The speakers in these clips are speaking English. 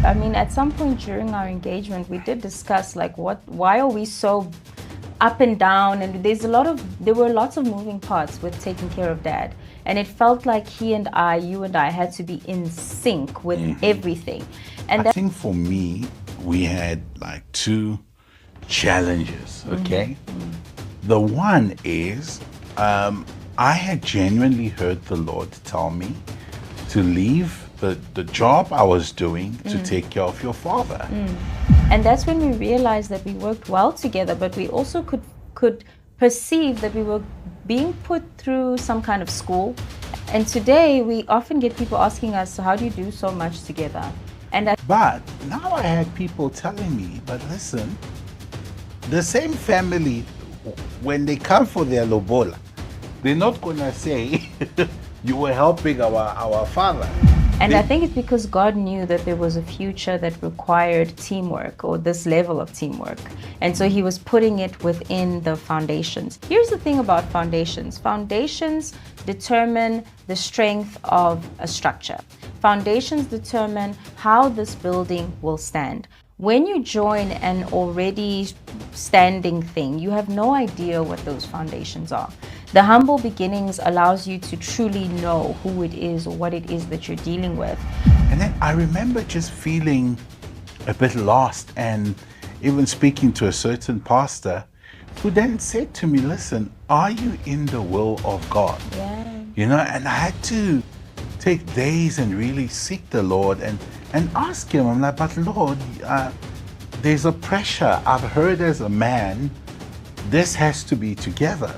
I mean, at some point during our engagement, we did discuss like why are we so up and down, and there were lots of moving parts with taking care of dad, and it felt like you and I had to be in sync with everything. I And that think for me, we had like two challenges, okay? The one is I had genuinely heard the Lord tell me to leave the job I was doing to take care of your father. and that's when we realized that we worked well together, but we also could perceive that we were being put through some kind of school. And today we often get people asking us, so how do you do so much together? And But now I had people telling me, but listen, the same family, when they come for their lobola, they're not gonna say you were helping our father. And I think it's because God knew that there was a future that required teamwork, or this level of teamwork. And so he was putting it within the foundations. Here's the thing about foundations. Foundations determine the strength of a structure. Foundations determine how this building will stand. When you join an already standing thing, you have no idea what those foundations are. The humble beginnings allows you to truly know who it is or what it is that you're dealing with. And then I remember just feeling a bit lost, and even speaking to a certain pastor who then said to me, listen, are you in the will of God? Yeah. You know, and I had to take days and really seek the Lord and ask him. I'm like, but Lord, there's a pressure. I've heard as a man, this has to be together.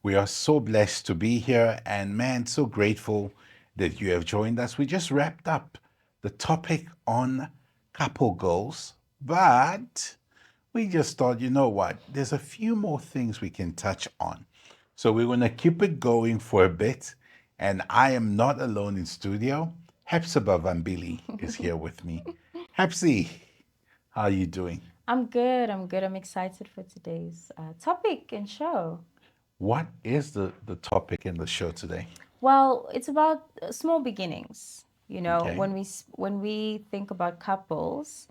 We are so blessed to be here, and man, so grateful that you have joined us. We just wrapped up the topic on couple goals, but we just thought, you know what, there's a few more things we can touch on. So we're going to keep it going for a bit, and I am not alone in studio. Hephzibah Vambili is here with me. Hephzi, how are you doing? I'm good. I'm excited for today's topic and show. What is the topic in the show today? Well, it's about small beginnings. You know, Okay. when we think about couples,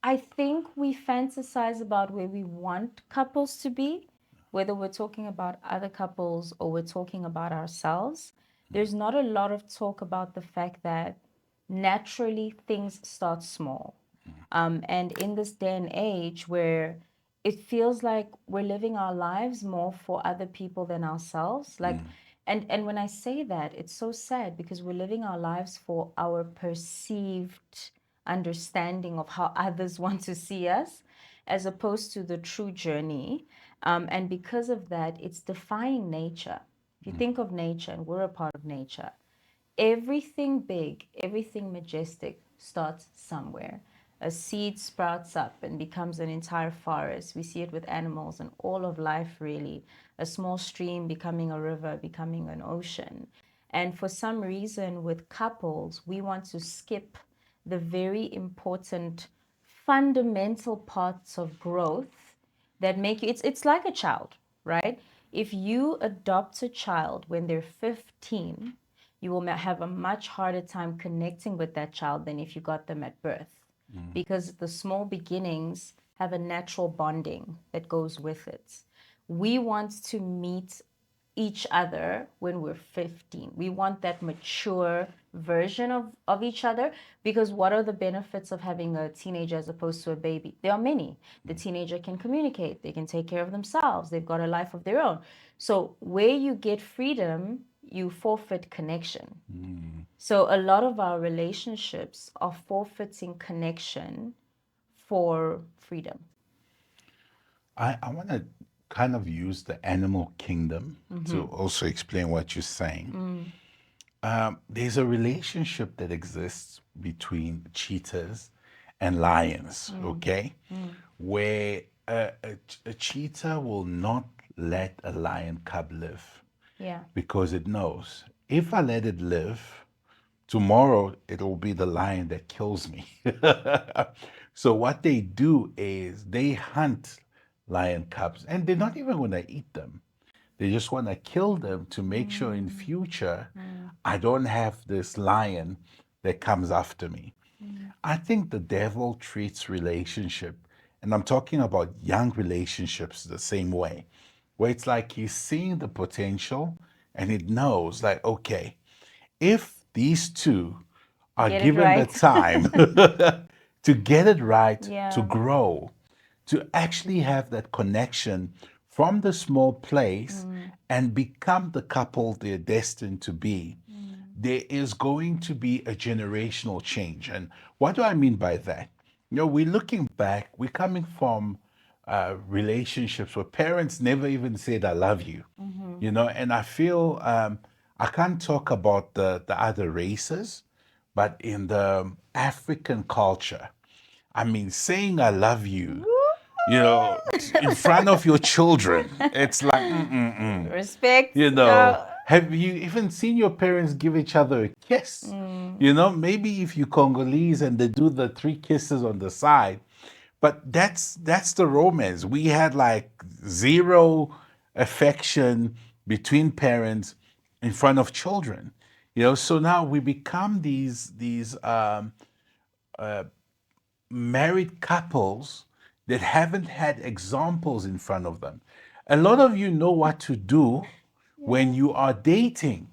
I think we fantasize about where we want couples to be, whether we're talking about other couples or we're talking about ourselves. There's not a lot of talk about the fact that naturally things start small. And in this day and age where it feels like we're living our lives more for other people than ourselves, like, and when I say that, it's so sad because we're living our lives for our perceived understanding of how others want to see us, as opposed to the true journey. And because of that, it's defying nature. If you think of nature, and we're a part of nature, everything big, everything majestic starts somewhere. A seed sprouts up and becomes an entire forest. We see it with animals and all of life, really. A small stream becoming a river, becoming an ocean. And for some reason, with couples, we want to skip the very important fundamental parts of growth that make you, it's like a child, right? If you adopt a child when they're 15, you will have a much harder time connecting with that child than if you got them at birth, because the small beginnings have a natural bonding that goes with it. We want to meet each other when we're 15. We want that mature version of each other, because what are the benefits of having a teenager as opposed to a baby? There are many. The teenager can communicate, they can take care of themselves, they've got a life of their own. So where you get freedom, you forfeit connection. So a lot of our relationships are forfeiting connection for freedom. I want to kind of use the animal kingdom to also explain what you're saying. There's a relationship that exists between cheetahs and lions, okay? Where a cheetah will not let a lion cub live Yeah. because it knows if I let it live, tomorrow it'll be the lion that kills me. So what they do is they hunt lion cubs, and they're not even going to eat them. They just want to kill them to make sure in future I don't have this lion that comes after me. I think the devil treats relationship, and I'm talking about young relationships, the same way, where it's like he's seeing the potential and it knows, like, okay, if these two are Get it given the right. time to get it right, to Yeah. grow, to actually have that connection from the small place and become the couple they're destined to be, there is going to be a generational change. And what do I mean by that? You know, we're looking back, we're coming from relationships where parents never even said, I love you. You know, and I feel I can't talk about the other races, but in the African culture, I mean, saying I love you know, in front of your children, it's like, Respect. you know, have you even seen your parents give each other a kiss? You know, maybe if you Congolese and they do the three kisses on the side, but that's the romance. We had like zero affection between parents in front of children. You know, so now we become these married couples that haven't had examples in front of them. A lot of you know what to do when you are dating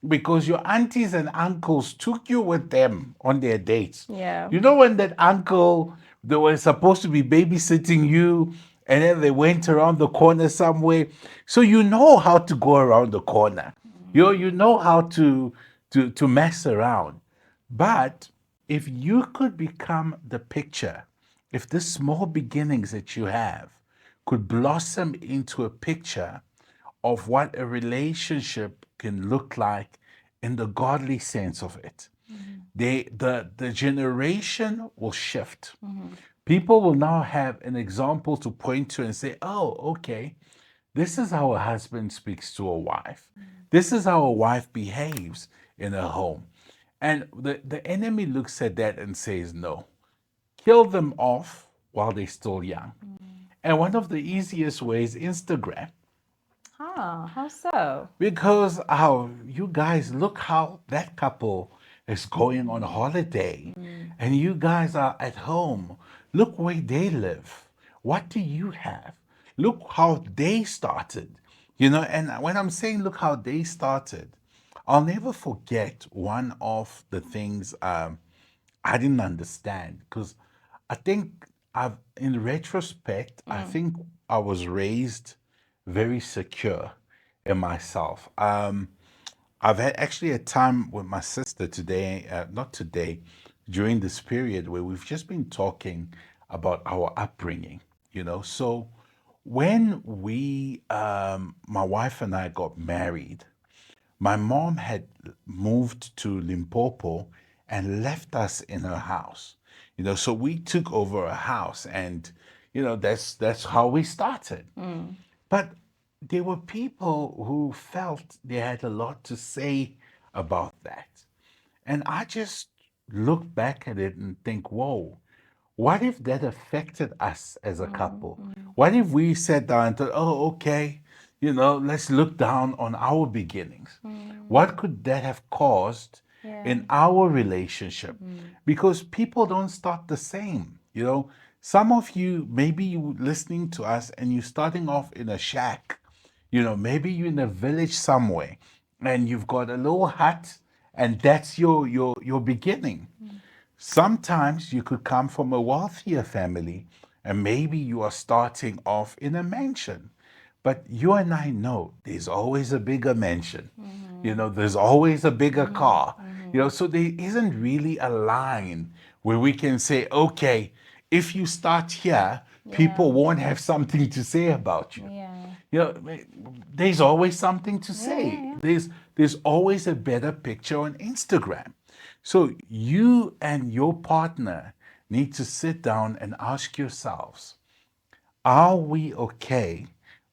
because your aunties and uncles took you with them on their dates. Yeah. You know, when that uncle, they were supposed to be babysitting you and then they went around the corner somewhere. So you know how to go around the corner. You know how to mess around. But if you could become the picture, if the small beginnings that you have could blossom into a picture of what a relationship can look like in the godly sense of it, the generation will shift. People will now have an example to point to and say, oh, okay, this is how a husband speaks to a wife. This is how a wife behaves in a home. And the enemy looks at that and says, no, kill them off while they're still young. And one of the easiest ways, Instagram. How so? Because how you guys look how that couple is going on holiday and you guys are at home. Look where they live. What do you have? Look how they started. You know, and when I'm saying look how they started, I'll never forget one of the things I didn't understand because I think in retrospect, I think I was raised very secure in myself. I've had actually a time with my sister today, not today, during this period where we've just been talking about our upbringing, you know. So when my wife and I got married, my mom had moved to Limpopo and left us in her house. You know, so we took over a house and you know that's how we started. But there were people who felt they had a lot to say about that. And I just look back at it and think, whoa, what if that affected us as a couple? What if we sat down and thought, oh, okay, you know, let's look down on our beginnings? What could that have caused Yeah. in our relationship? Because people don't start the same. You know, some of you, maybe you listening to us and you're starting off in a shack. You know, maybe you're in a village somewhere and you've got a little hut and that's your beginning. Sometimes you could come from a wealthier family and maybe you are starting off in a mansion. But you and I know there's always a bigger mansion. You know, there's always a bigger car. You know, so there isn't really a line where we can say, okay, if you start here, people Yeah. won't have something to say about you. Yeah. You know, there's always something to say. Yeah. There's always a better picture on Instagram. So you and your partner need to sit down and ask yourselves, are we okay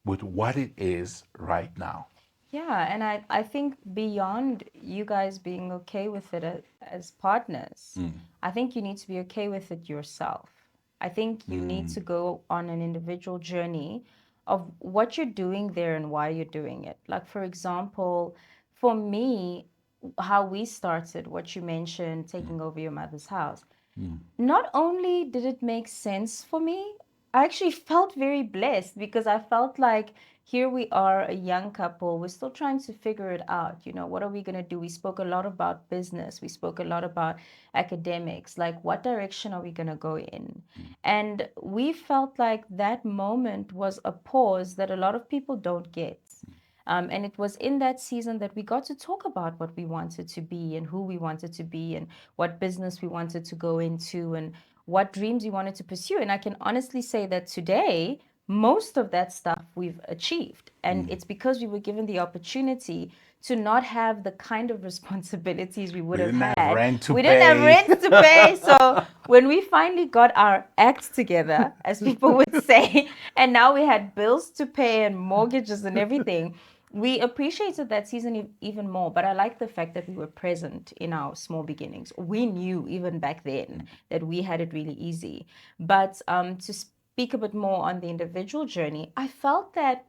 with what it is right now? Yeah, and I think beyond you guys being okay with it as partners, I think you need to be okay with it yourself. I think you need to go on an individual journey of what you're doing there and why you're doing it. Like, for example, for me, how we started, what you mentioned, taking over your mother's house, not only did it make sense for me, I actually felt very blessed because I felt like here we are, a young couple. We're still trying to figure it out. You know, what are we going to do? We spoke a lot about business. We spoke a lot about academics. Like, what direction are we going to go in? And we felt like that moment was a pause that a lot of people don't get. And it was in that season that we got to talk about what we wanted to be and who we wanted to be and what business we wanted to go into and what dreams we wanted to pursue. And I can honestly say that today, most of that stuff we've achieved. And it's because we were given the opportunity to not have the kind of responsibilities we would We have didn't have had. rent to We didn't have pay. rent to pay. So when we finally got our act together, as people would say, and now we had bills to pay and mortgages and everything, we appreciated that season even more. But I like the fact that we were present in our small beginnings. We knew even back then that we had it really easy. But to speak a bit more on the individual journey, I felt that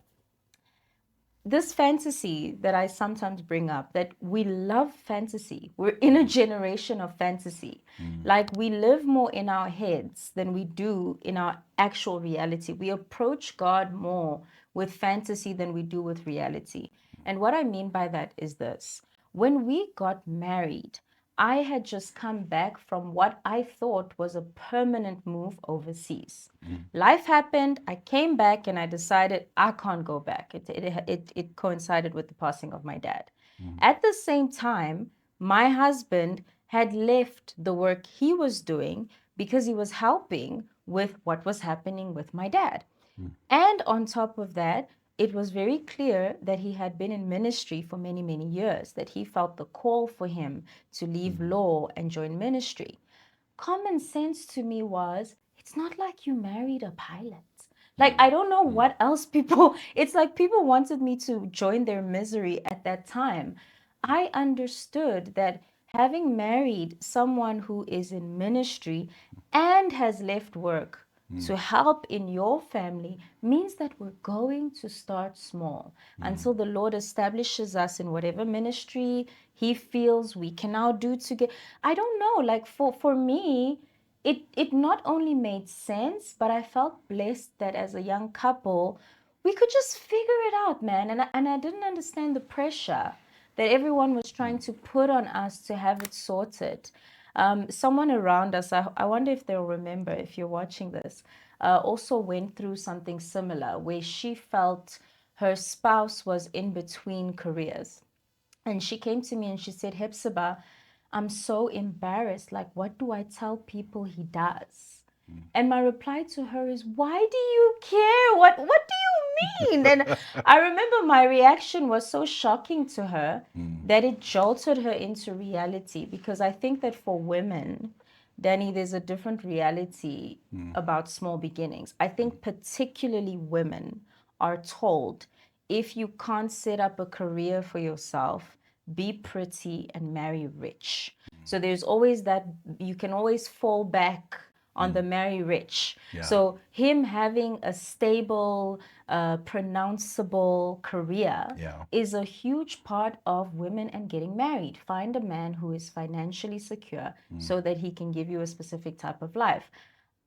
this fantasy that I sometimes bring up, that we love fantasy. We're in a generation of fantasy. Like, we live more in our heads than we do in our actual reality. We approach God more with fantasy than we do with reality. And what I mean by that is this: when we got married, I had just come back from what I thought was a permanent move overseas. Life happened. I came back and I decided I can't go back. It coincided with the passing of my dad. At the same time, my husband had left the work he was doing because he was helping with what was happening with my dad. And on top of that, it was very clear that he had been in ministry for many, many years, that he felt the call for him to leave law and join ministry. Common sense to me was, it's not like you married a pilot. Like, I don't know what else people, it's like people wanted me to join their misery at that time. I understood that having married someone who is in ministry and has left work to help in your family means that we're going to start small until the Lord establishes us in whatever ministry He feels we can now do together. I don't know, like, for me, it not only made sense, but I felt blessed that as a young couple, we could just figure it out, man. And I didn't understand the pressure that everyone was trying to put on us to have it sorted. Someone around us, I wonder if they'll remember, if you're watching this, also went through something similar where she felt her spouse was in between careers. And she came to me and she said, Hephzibah, I'm so embarrassed. Like, what do I tell people he does? And my reply to her is, why do you care? What do you mean? And I remember my reaction was so shocking to her that it jolted her into reality, because I think that for women, Dany, there's a different reality about small beginnings. I think particularly women are told, if you can't set up a career for yourself, be pretty and marry rich. So there's always that, you can always fall back on the marry rich. Yeah. So him having a stable, pronounceable career Yeah. is a huge part of women and getting married. Find a man who is financially secure so that he can give you a specific type of life.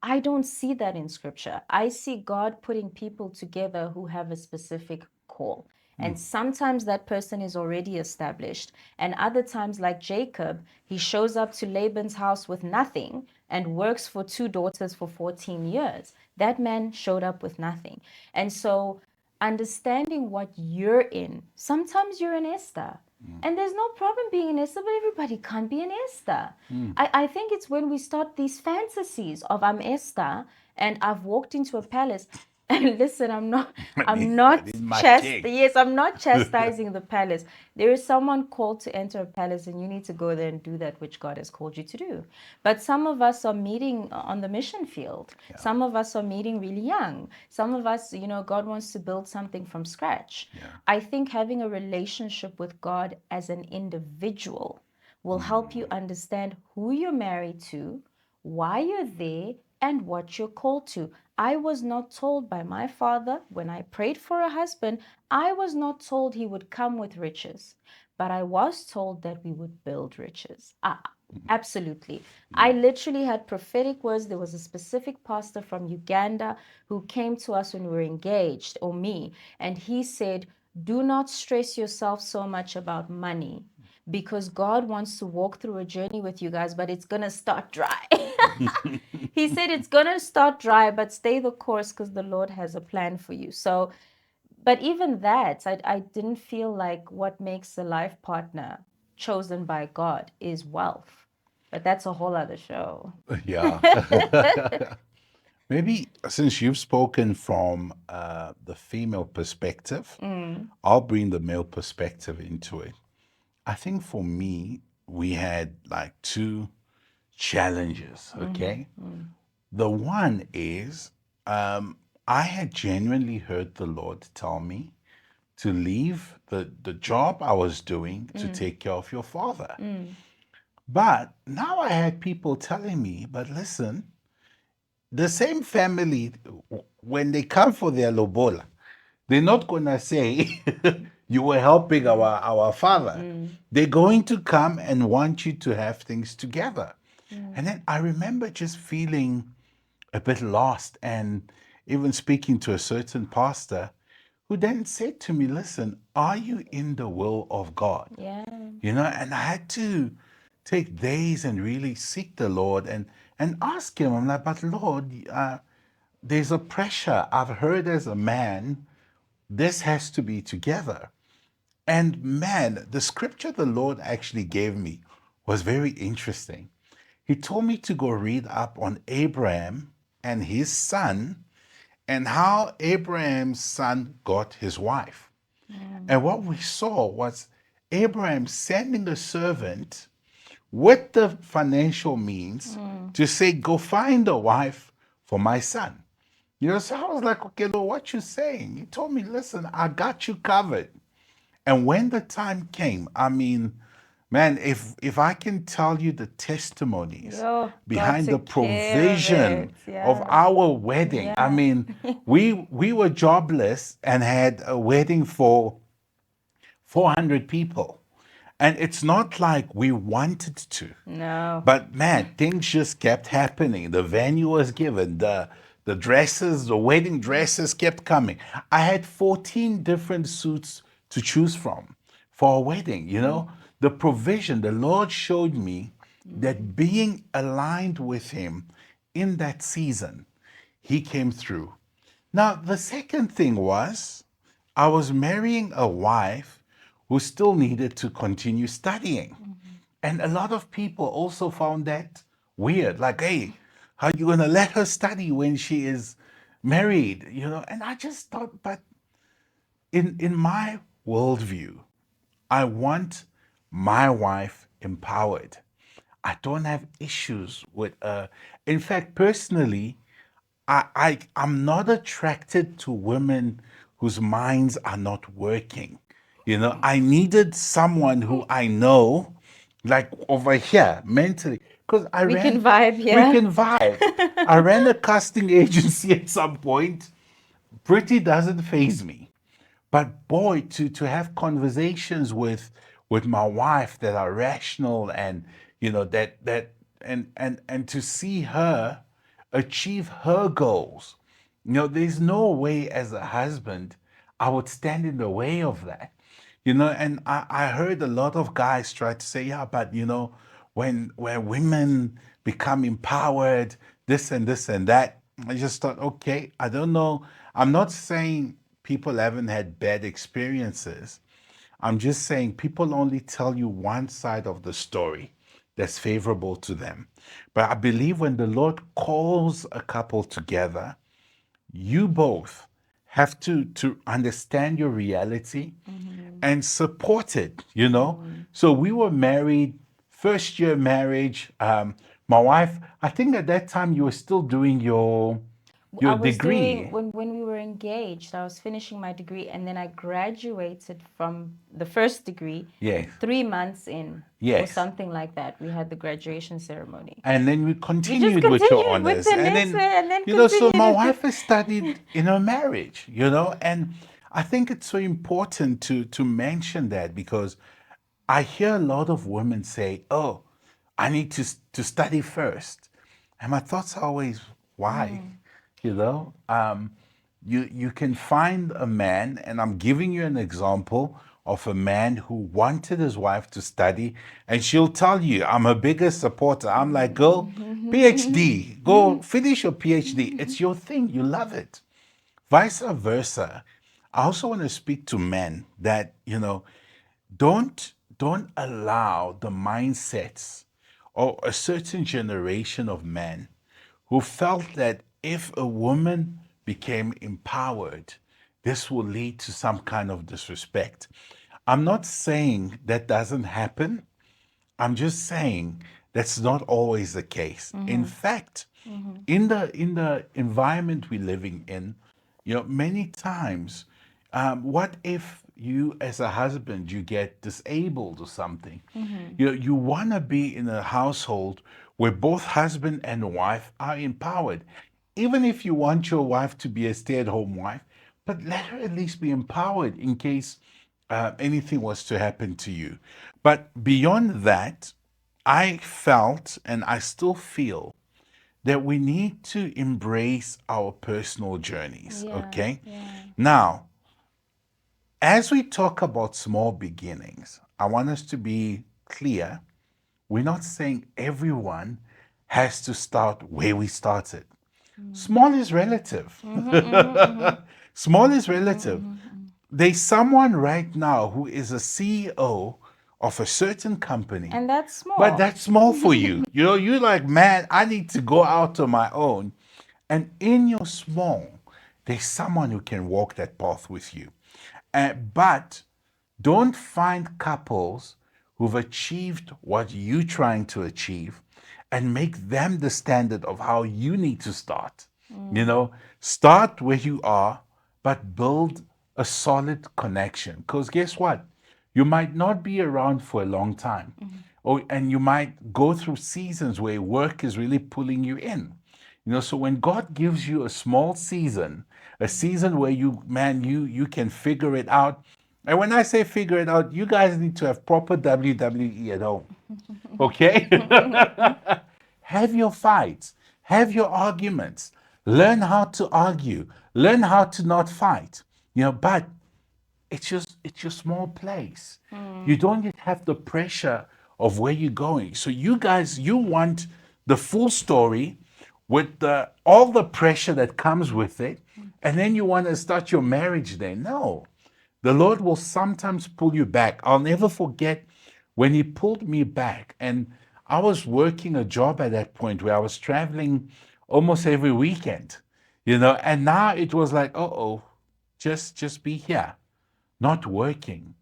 I don't see that in scripture. I see God putting people together who have a specific call. And sometimes that person is already established. And other times, like Jacob, he shows up to Laban's house with nothing and works for two daughters for 14 years. That man showed up with nothing. And so, understanding what you're in, sometimes you're an Esther. And there's no problem being an Esther, but everybody can't be an Esther. I think it's when we start these fantasies of, I'm Esther and I've walked into a palace. And listen, I'm not chastising the palace. There is someone called to enter a palace, and you need to go there and do that which God has called you to do. But some of us are meeting on the mission field. Yeah. Some of us are meeting really young. Some of us, God wants to build something from scratch. Yeah. I think having a relationship with God as an individual will help you understand who you're married to, why you're there, and what you're called to. I was not told by my father when I prayed for a husband, I was not told he would come with riches, but I was told that we would build riches. Absolutely. I literally had prophetic words. There was a specific pastor from Uganda who came to us when we were engaged, or me, and he said, do not stress yourself so much about money because God wants to walk through a journey with you guys, but it's going to start dry. He said it's going to start dry, but stay the course because the Lord has a plan for you. So, but even that, I didn't feel like what makes a life partner chosen by God is wealth. But that's a whole other show. Yeah. Maybe since you've spoken from the female perspective, I'll bring the male perspective into it. I think for me, we had like two challenges, okay? The one is I had genuinely heard the Lord tell me to leave the job I was doing to take care of your father. But now I had people telling me, but listen, the same family, when they come for their lobola, they're not going to say, you were helping our father. They're going to come and want you to have things together. And then I remember just feeling a bit lost and even speaking to a certain pastor who then said to me, listen, are you in the will of God? Yeah. And I had to take days and really seek the Lord and ask him. I'm like, but Lord, there's a pressure. I've heard as a man, this has to be together. And man, the scripture the Lord actually gave me was very interesting. He told me to go read up on Abraham and his son and how Abraham's son got his wife. And what we saw was Abraham sending a servant with the financial means to say, go find a wife for my son. So I was like, okay, Lord, what you saying? He told me, listen, I got you covered. And when the time came, I mean, man, if I can tell you the testimonies Yo, God behind the took care of provision it. of Yeah. our wedding, I Yeah. mean, we were jobless and had a wedding for 400 people. And it's not like we wanted to. No. But man, things just kept happening. The venue was given, the dresses, the wedding dresses kept coming. I had 14 different suits to choose from for a wedding. The provision, the Lord showed me that being aligned with Him in that season, He came through. Now, the second thing was I was marrying a wife who still needed to continue studying. And a lot of people also found that weird. Like, hey, how you going to let her study when she is married? And I just thought, but in my worldview, I want my wife empowered. I don't have issues with in fact, personally, I'm not attracted to women whose minds are not working. I needed someone who I know, like over here, mentally, because We can vibe, we yeah. can vibe. I ran a casting agency at some point. Pretty doesn't phase me. But boy, to have conversations with my wife that are rational and that and to see her achieve her goals. There's no way as a husband I would stand in the way of that. And I heard a lot of guys try to say, yeah, but when women become empowered, this and this and that. I just thought, okay, I don't know. I'm not saying people haven't had bad experiences. I'm just saying people only tell you one side of the story that's favorable to them. But I believe when the Lord calls a couple together, you both have to understand your reality and support it. So we were married, first year marriage. My wife, I think at that time you were still doing your I Your was doing, degree. when we were engaged, I was finishing my degree, and then I graduated from the first degree Yes. 3 months in, or Yes. something like that. We had the graduation ceremony. And then we We just continued with your continued with honors. the And next, then, and then so continued my with wife has studied in her marriage, and I think it's so important to mention that, because I hear a lot of women say, "Oh, I need to study first," and my thoughts are always, why? You know, you can find a man, and I'm giving you an example of a man who wanted his wife to study, and she'll tell you, "I'm her biggest supporter." I'm like, "Go PhD, go finish your PhD. It's your thing. You love it." Vice versa. I also want to speak to men that, don't allow the mindsets or a certain generation of men who felt that if a woman became empowered, this will lead to some kind of disrespect. I'm not saying that doesn't happen. I'm just saying that's not always the case. In fact, in the environment we're living in, many times, what if you, as a husband, you get disabled or something? You want to be in a household where both husband and wife are empowered. Even if you want your wife to be a stay-at-home wife, but let her at least be empowered in case anything was to happen to you. But beyond that, I felt, and I still feel, that we need to embrace our personal journeys, Yeah, okay? yeah. Now, as we talk about small beginnings, I want us to be clear. We're not saying everyone has to start where we started. Small is relative. Small is relative. There's someone right now who is a CEO of a certain company, And that's but small. that's small for you. You're like, "Man, I need to go out on my own." And in your small, there's someone who can walk that path with you. But don't find couples who've achieved what you're trying to achieve and make them the standard of how you need to start. Start where you are, but build a solid connection. Because guess what? You might not be around for a long time. And you might go through seasons where work is really pulling you in. So when God gives you a small season, a season where you can figure it out. And when I say figure it out, you guys need to have proper WWE at home. Okay? Have your fights, have your arguments, learn how to argue, learn how to not fight. But it's your small place. You don't yet have the pressure of where you're going. So you guys, you want the full story with all the pressure that comes with it, and then you want to start your marriage there. No. The Lord will sometimes pull you back. I'll never forget when He pulled me back. And I was working a job at that point where I was traveling almost every weekend, and now it was like, oh, just be here, not working,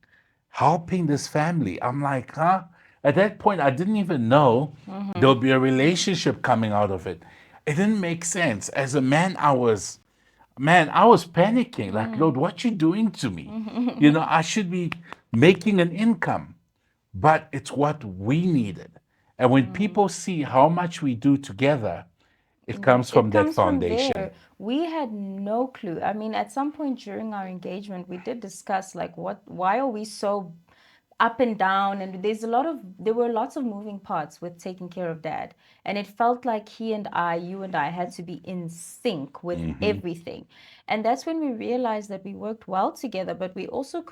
helping this family. I'm like, huh? At that point, I didn't even know there'll be a relationship coming out of it. It didn't make sense. As a man, I was panicking. Like, Lord, what you doing to me? I should be making an income, but it's what we needed. And when people see how much we do together, it comes It from that comes from foundation. there. We had no clue. I mean, at some point during our engagement, we did discuss like why are we so up and down? And there were lots of moving parts with taking care of dad. And it felt like you and I had to be in sync with everything. And that's when we realized that we worked well together, but we also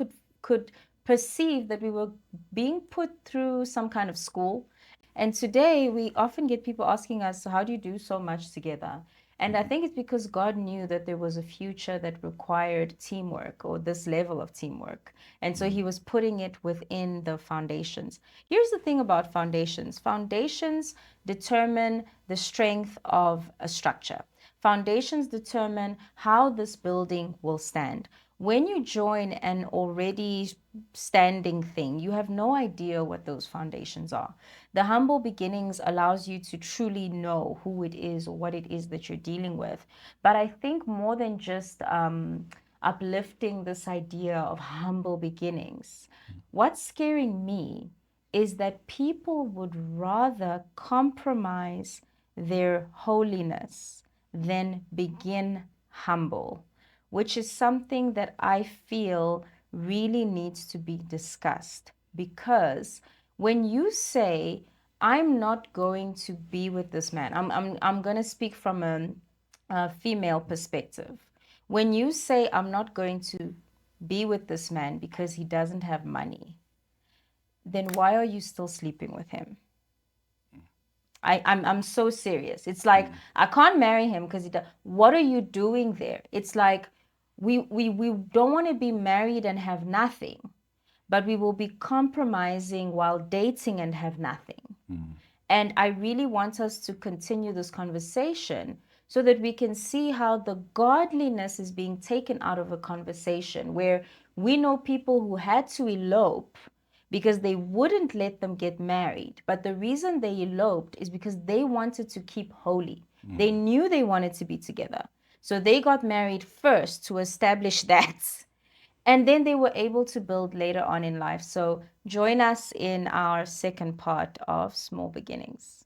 could perceive that we were being put through some kind of school. And today we often get people asking us, how do you do so much together? And I think it's because God knew that there was a future that required teamwork, or this level of teamwork. And so He was putting it within the foundations. Here's the thing about foundations: foundations determine the strength of a structure. Foundations determine how this building will stand. When you join an already standing thing, you have no idea what those foundations are. The humble beginnings allows you to truly know who it is or what it is that you're dealing with. But I think more than just uplifting this idea of humble beginnings, what's scaring me is that people would rather compromise their holiness than begin humble, which is something that I feel really needs to be discussed. Because when you say, I'm not going to be with this man, I'm going to speak from a female perspective. When you say, I'm not going to be with this man because he doesn't have money, then why are you still sleeping with him? I'm so serious. It's like I can't marry him because he does. What are you doing there? It's like we don't want to be married and have nothing, but we will be compromising while dating and have nothing. And I really want us to continue this conversation so that we can see how the godliness is being taken out of a conversation where we know people who had to elope because they wouldn't let them get married. But the reason they eloped is because they wanted to keep holy. They knew they wanted to be together. So they got married first to establish that. And then they were able to build later on in life. So join us in our second part of Small Beginnings.